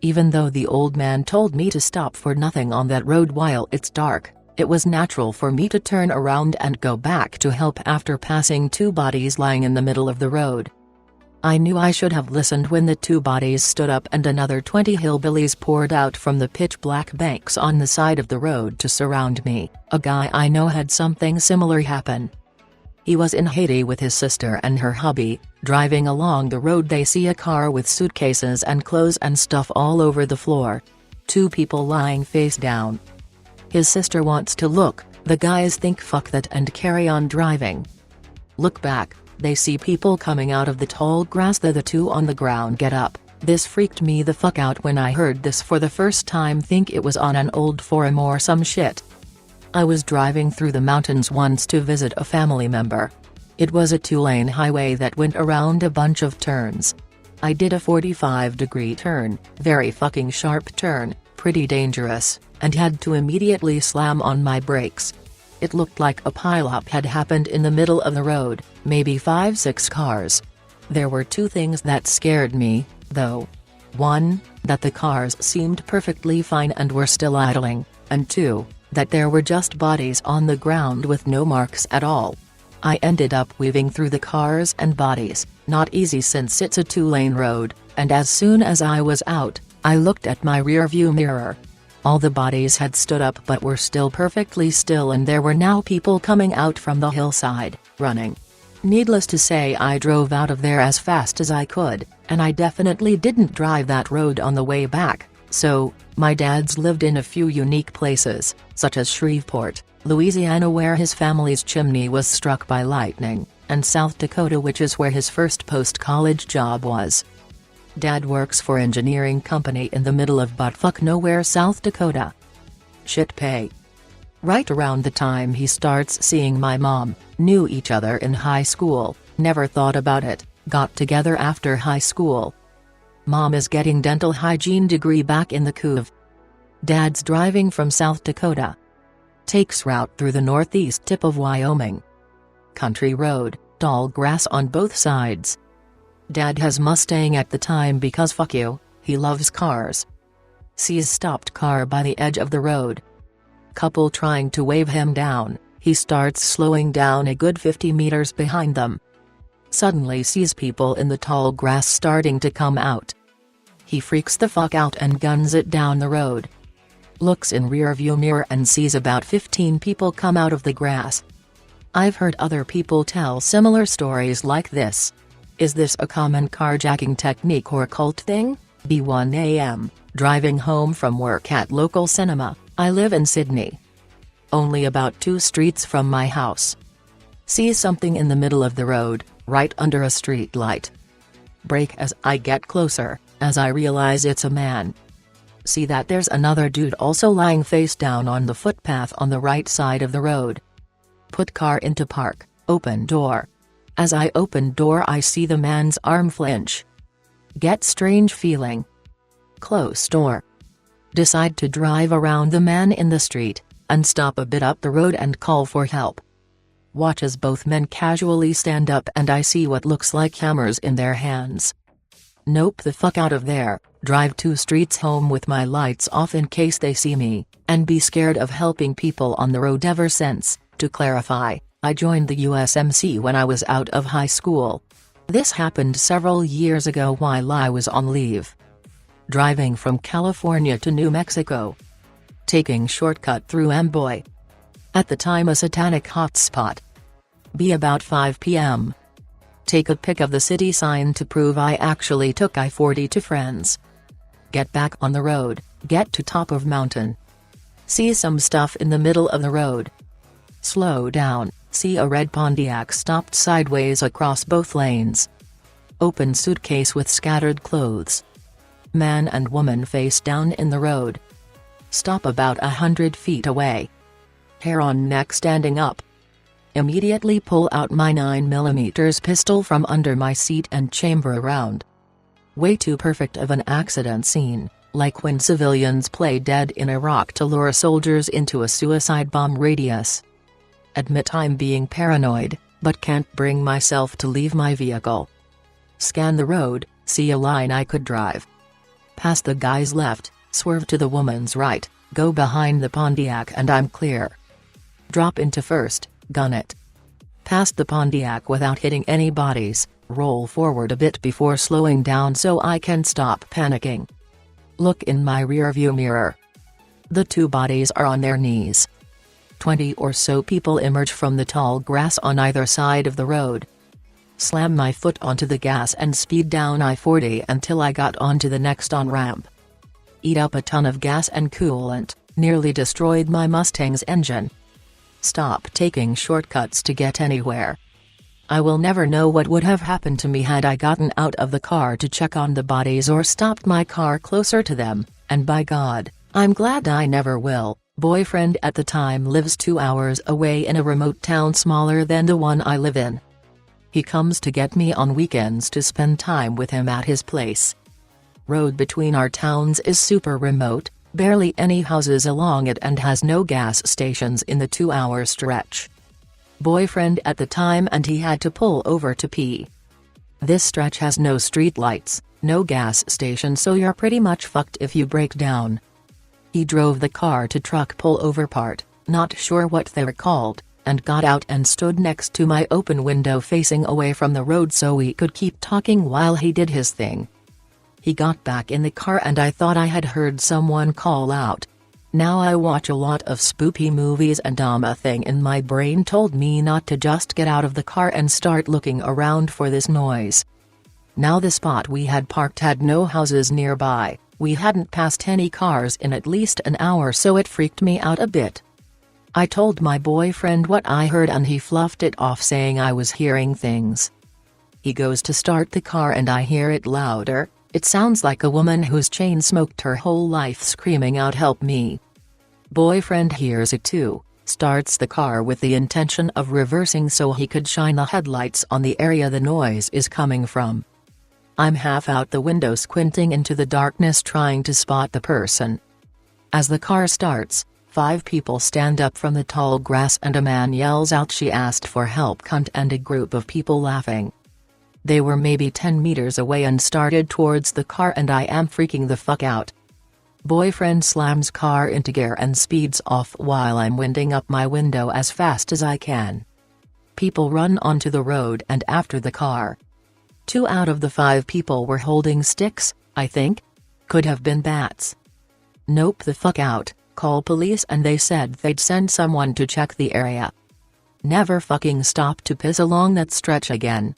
Even though the old man told me to stop for nothing on that road while it's dark, it was natural for me to turn around and go back to help after passing two bodies lying in the middle of the road. I knew I should have listened when the two bodies stood up and another 20 hillbillies poured out from the pitch-black banks on the side of the road to surround me. A guy I know had something similar happen. He was in Haiti with his sister and her hubby. Driving along the road they see a car with suitcases and clothes and stuff all over the floor. Two people lying face down. His sister wants to look, the guys think fuck that and carry on driving. Look back, they see people coming out of the tall grass. The two on the ground get up. This freaked me the fuck out when I heard this for the first time. Think it was on an old forum or some shit. I was driving through the mountains once to visit a family member. It was a 2-lane highway that went around a bunch of turns. I did a 45-degree turn, very fucking sharp turn, pretty dangerous, and had to immediately slam on my brakes. It looked like a pileup had happened in the middle of the road, maybe 5-6 cars. There were two things that scared me, though. One, that the cars seemed perfectly fine and were still idling, and two, that there were just bodies on the ground with no marks at all. I ended up weaving through the cars and bodies, not easy since it's a 2-lane road, and as soon as I was out, I looked at my rearview mirror. All the bodies had stood up but were still perfectly still, and there were now people coming out from the hillside, running. Needless to say, I drove out of there as fast as I could, and I definitely didn't drive that road on the way back. So, my dad's lived in a few unique places, such as Shreveport, Louisiana, where his family's chimney was struck by lightning, and South Dakota, which is where his first post-college job was. Dad works for engineering company in the middle of buttfuck nowhere, South Dakota. Shit pay. Right around the time he starts seeing my mom, knew each other in high school, never thought about it, got together after high school. Mom is getting dental hygiene degree back in the Couve. Dad's driving from South Dakota. Takes route through the northeast tip of Wyoming. Country road, tall grass on both sides. Dad has Mustang at the time because fuck you, he loves cars. Sees stopped car by the edge of the road. Couple trying to wave him down, he starts slowing down a good 50 meters behind them. Suddenly sees people in the tall grass starting to come out. He freaks the fuck out and guns it down the road. Looks in rearview mirror and sees about 15 people come out of the grass. I've heard other people tell similar stories like this. Is this a common carjacking technique or cult thing? B1 AM, driving home from work at local cinema. I live in Sydney. Only about 2 streets from my house. See something in the middle of the road, right under a street light. Brake as I get closer, as I realize it's a man. See that there's another dude also lying face down on the footpath on the right side of the road. Put car into park, open door. As I open door I see the man's arm flinch. Get strange feeling. Close door. Decide to drive around the man in the street, and stop a bit up the road and call for help. Watch as both men casually stand up and I see what looks like hammers in their hands. Nope the fuck out of there, drive 2 streets home with my lights off in case they see me, and be scared of helping people on the road ever since. To clarify, I joined the USMC when I was out of high school. This happened several years ago while I was on leave. Driving from California to New Mexico. Taking shortcut through Amboy. At the time a satanic hotspot. Be about 5 p.m. Take a pic of the city sign to prove I actually took I-40 to friends. Get back on the road, get to top of mountain. See some stuff in the middle of the road. Slow down, see a red Pontiac stopped sideways across both lanes. Open suitcase with scattered clothes. Man and woman face down in the road. Stop about 100 feet away. Hair on neck standing up. Immediately pull out my 9mm pistol from under my seat and chamber around. Way too perfect of an accident scene, like when civilians play dead in Iraq to lure soldiers into a suicide bomb radius. Admit I'm being paranoid, but can't bring myself to leave my vehicle. Scan the road, see a line I could drive. Past the guy's left, swerve to the woman's right, go behind the Pontiac and I'm clear. Drop into first, gun it. Past the Pontiac without hitting any bodies, roll forward a bit before slowing down so I can stop panicking. Look in my rearview mirror. The two bodies are on their knees. 20 or so people emerge from the tall grass on either side of the road. Slam my foot onto the gas and speed down I-40 until I got onto the next on-ramp. Eat up a ton of gas and coolant, nearly destroyed my Mustang's engine. Stop taking shortcuts to get anywhere. I will never know what would have happened to me had I gotten out of the car to check on the bodies or stopped my car closer to them, and by God, I'm glad I never will. Boyfriend at the time lives 2 hours away in a remote town smaller than the one I live in. He comes to get me on weekends to spend time with him at his place. Road between our towns is super remote, barely any houses along it and has no gas stations in the 2-hour stretch. Boyfriend at the time and he had to pull over to pee. This stretch has no street lights, no gas station so you're pretty much fucked if you break down. He drove the car to truck pull-over part, not sure what they were called, and got out and stood next to my open window facing away from the road so we could keep talking while he did his thing. He got back in the car and I thought I had heard someone call out. Now I watch a lot of spoopy movies and a thing in my brain told me not to just get out of the car and start looking around for this noise. Now the spot we had parked had no houses nearby. We hadn't passed any cars in at least an hour so it freaked me out a bit. I told my boyfriend what I heard and he fluffed it off saying I was hearing things. He goes to start the car and I hear it louder. It sounds like a woman who's chain smoked her whole life screaming out help me. Boyfriend hears it too, starts the car with the intention of reversing so he could shine the headlights on the area the noise is coming from. I'm half out the window squinting into the darkness trying to spot the person. As the car starts, 5 people stand up from the tall grass and a man yells out she asked for help cunt and a group of people laughing. They were maybe 10 meters away and started towards the car and I am freaking the fuck out. Boyfriend slams car into gear and speeds off while I'm winding up my window as fast as I can. People run onto the road and after the car. 2 out of the 5 people were holding sticks, I think? Could have been bats. Nope the fuck out, call police and they said they'd send someone to check the area. Never fucking stop to piss along that stretch again.